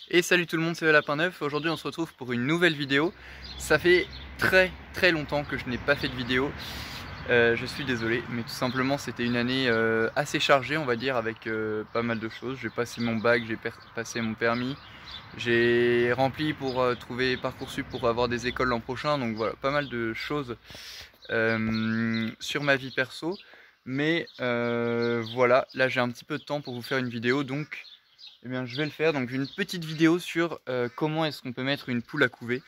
Et salut tout le monde, c'est Lapin Neuf. Aujourd'hui on se retrouve pour une nouvelle vidéo. Ça fait très longtemps que je n'ai pas fait de vidéo. Je suis désolé, mais tout simplement c'était une année assez chargée, on va dire, avec pas mal de choses. J'ai passé mon bac, j'ai passé mon permis, j'ai rempli pour trouver Parcoursup pour avoir des écoles l'an prochain. Donc voilà, pas mal de choses sur ma vie perso. Mais voilà, là j'ai un petit peu de temps pour vous faire une vidéo, donc eh bien, je vais le faire. Donc une petite vidéo sur comment est-ce qu'on peut mettre une poule à couver,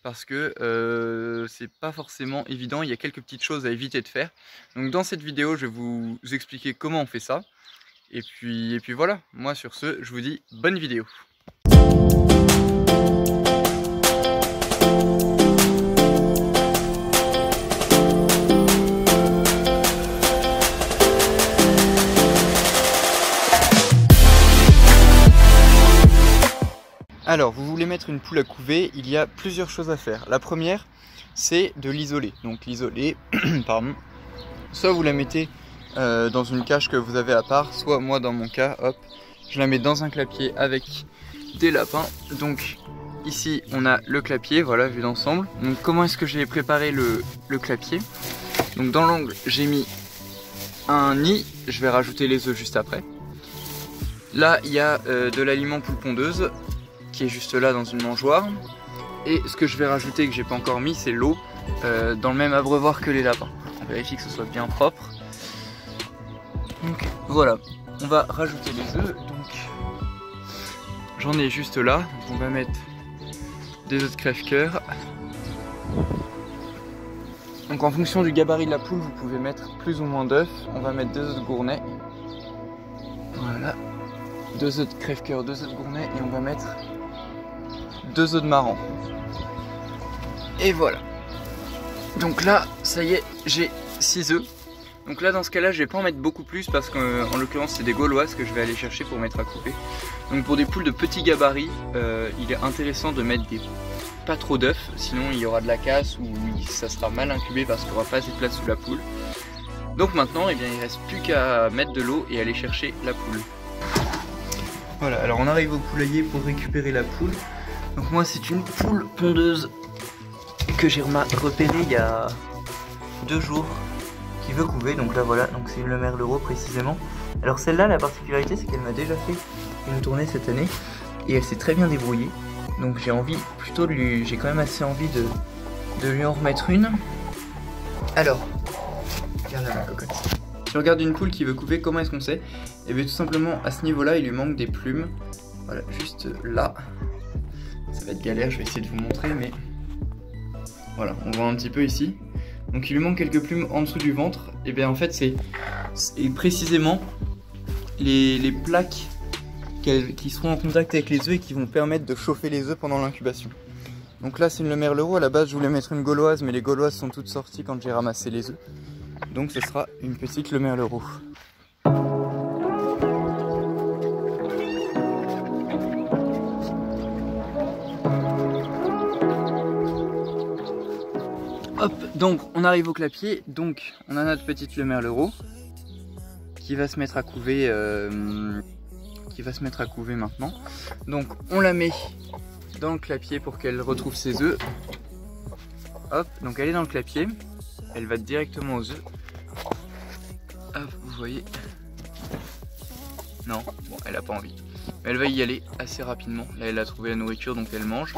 parce que c'est pas forcément évident, il y a quelques petites choses à éviter de faire. Donc dans cette vidéo je vais vous expliquer comment on fait ça, et puis voilà, moi sur ce je vous dis bonne vidéo. Alors, vous voulez mettre une poule à couver, il y a plusieurs choses à faire. La première, c'est de l'isoler. Donc l'isoler, pardon, soit vous la mettez dans une cage que vous avez à part, soit moi dans mon cas, hop, je la mets dans un clapier avec des lapins. Donc ici, on a le clapier, voilà, vu d'ensemble. Donc comment est-ce que j'ai préparé le clapier? Donc dans l'angle, j'ai mis un nid, je vais rajouter les œufs juste après. Là, il y a de l'aliment poule pondeuse, qui est juste là dans une mangeoire, et ce que je vais rajouter que j'ai pas encore mis, c'est l'eau dans le même abreuvoir que les lapins. On vérifie que ce soit bien propre. Donc voilà, on va rajouter les œufs. Donc j'en ai juste là, donc on va mettre des œufs de crève-cœur. Donc en fonction du gabarit de la poule, vous pouvez mettre plus ou moins d'œufs. On va mettre 2 œufs de gournay, voilà, 2 œufs de crève-cœur, 2 œufs de gournay, et on va mettre 2 œufs de marran. Et voilà. Donc là, ça y est, j'ai 6 œufs. Donc là, dans ce cas-là, je vais pas en mettre beaucoup plus parce qu'en l'occurrence, c'est des gauloises que je vais aller chercher pour mettre à couper. Donc pour des poules de petit gabarit, il est intéressant de mettre pas trop d'œufs, sinon il y aura de la casse ou ça sera mal incubé parce qu'il n'y aura pas assez de place sous la poule. Donc maintenant, eh bien, il reste plus qu'à mettre de l'eau et aller chercher la poule. Voilà, alors on arrive au poulailler pour récupérer la poule. Donc moi c'est une poule pondeuse que j'ai repérée il y a 2 jours qui veut couver. Donc là voilà, donc c'est une Le Merlereau précisément. Alors celle-là, la particularité c'est qu'elle m'a déjà fait une tournée cette année et elle s'est très bien débrouillée. Donc j'ai envie plutôt de lui, j'ai quand même assez envie de lui en remettre une. Alors, regarde là ma cocotte. Si on regarde une poule qui veut couver, comment est-ce qu'on sait? Et bien tout simplement à ce niveau-là, il lui manque des plumes. Voilà, juste là. Ça va être galère, je vais essayer de vous montrer, mais voilà, on voit un petit peu ici. Donc il lui manque quelques plumes en dessous du ventre. Et bien en fait c'est précisément les plaques qui seront en contact avec les œufs et qui vont permettre de chauffer les œufs pendant l'incubation. Donc là c'est une Le Merlereau, à la base je voulais mettre une gauloise, mais les gauloises sont toutes sorties quand j'ai ramassé les œufs. Donc ce sera une petite Le Merlereau. Hop, donc on arrive au clapier, donc on a notre petite Le Merlereau qui va se mettre à couver, maintenant. Donc on la met dans le clapier pour qu'elle retrouve ses œufs. Hop, donc elle est dans le clapier, elle va directement aux œufs. Hop, vous voyez. Non, bon, elle a pas envie. Mais elle va y aller assez rapidement. Là elle a trouvé la nourriture, donc elle mange.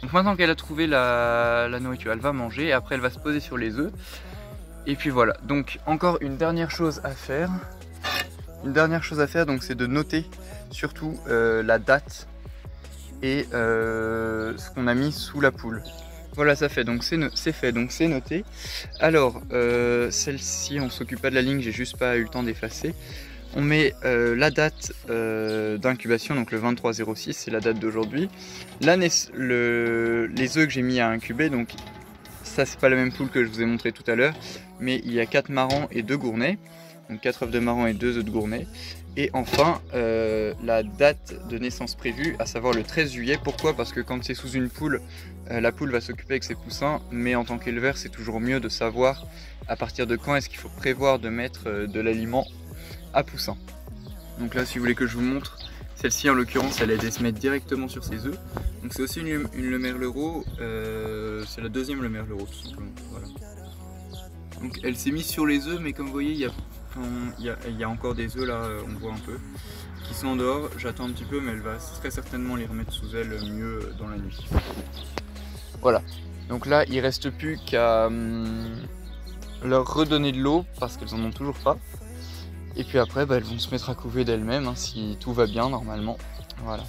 Donc maintenant qu'elle a trouvé la nourriture, elle va manger, et après elle va se poser sur les œufs. Et puis voilà, donc encore une dernière chose à faire. Donc c'est de noter surtout la date et ce qu'on a mis sous la poule. Voilà, ça fait, donc c'est fait, donc c'est noté. Alors celle-ci, on s'occupe pas de la ligne, j'ai juste pas eu le temps d'effacer. On met la date d'incubation, donc le 23/06, c'est la date d'aujourd'hui. Là, les œufs que j'ai mis à incuber, donc ça c'est pas la même poule que je vous ai montré tout à l'heure, mais il y a 4 marrans et 2 gournets, donc 4 œufs de marrans et 2 œufs de gournets. Et enfin, la date de naissance prévue, à savoir le 13 juillet. Pourquoi? Parce que quand c'est sous une poule, la poule va s'occuper avec ses poussins, mais en tant qu'éleveur, c'est toujours mieux de savoir à partir de quand est-ce qu'il faut prévoir de mettre de l'aliment à poussins. Donc là, si vous voulez que je vous montre, Celle-ci en l'occurrence elle aide à se mettre directement sur ses œufs. Donc c'est aussi une Le Merlereau, c'est la deuxième Le Merlereau tout simplement. Voilà. Donc elle s'est mise sur les œufs, mais comme vous voyez il y a encore des œufs là, on voit un peu, qui sont en dehors. J'attends un petit peu, mais elle va très certainement les remettre sous elle mieux dans la nuit. Voilà, donc là il reste plus qu'à leur redonner de l'eau parce qu'elles en ont toujours pas. Et puis après elles vont se mettre à couver d'elles-mêmes hein, si tout va bien normalement. Voilà.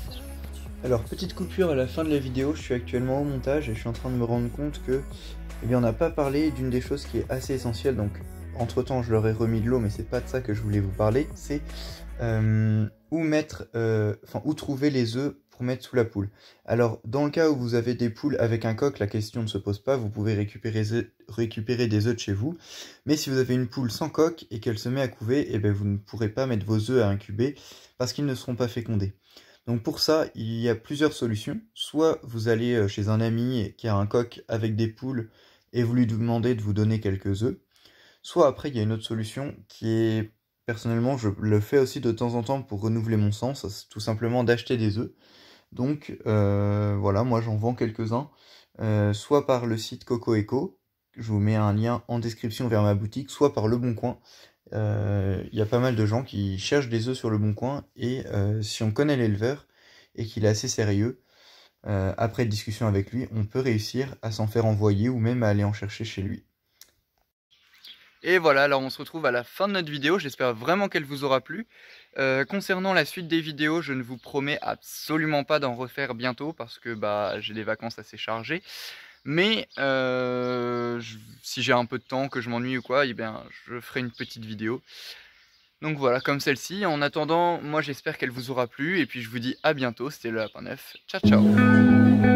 Alors petite coupure à la fin de la vidéo, je suis actuellement au montage et je suis en train de me rendre compte que on n'a pas parlé d'une des choses qui est assez essentielle. Donc entre temps je leur ai remis de l'eau, mais c'est pas de ça que je voulais vous parler. C'est où trouver les œufs pour mettre sous la poule. Alors dans le cas où vous avez des poules avec un coq, la question ne se pose pas, vous pouvez récupérer des œufs de chez vous. Mais si vous avez une poule sans coq et qu'elle se met à couver, eh bien, vous ne pourrez pas mettre vos œufs à incuber parce qu'ils ne seront pas fécondés. Donc pour ça, il y a plusieurs solutions. Soit vous allez chez un ami qui a un coq avec des poules et vous lui demandez de vous donner quelques œufs. Soit après, il y a une autre solution qui est, personnellement, je le fais aussi de temps en temps pour renouveler mon sang, c'est tout simplement d'acheter des œufs. Donc voilà, moi j'en vends quelques-uns, soit par le site Coco Eco, je vous mets un lien en description vers ma boutique, soit par Le Bon Coin. Il y a pas mal de gens qui cherchent des œufs sur Le Bon Coin, et si on connaît l'éleveur et qu'il est assez sérieux, après discussion avec lui, on peut réussir à s'en faire envoyer ou même à aller en chercher chez lui. Et voilà, alors on se retrouve à la fin de notre vidéo, j'espère vraiment qu'elle vous aura plu. Concernant la suite des vidéos, je ne vous promets absolument pas d'en refaire bientôt parce que j'ai des vacances assez chargées. Mais si j'ai un peu de temps, que je m'ennuie ou quoi, eh bien, je ferai une petite vidéo. Donc voilà, comme celle-ci. En attendant, moi j'espère qu'elle vous aura plu et puis je vous dis à bientôt. C'était le Lapin Neuf. Ciao ciao.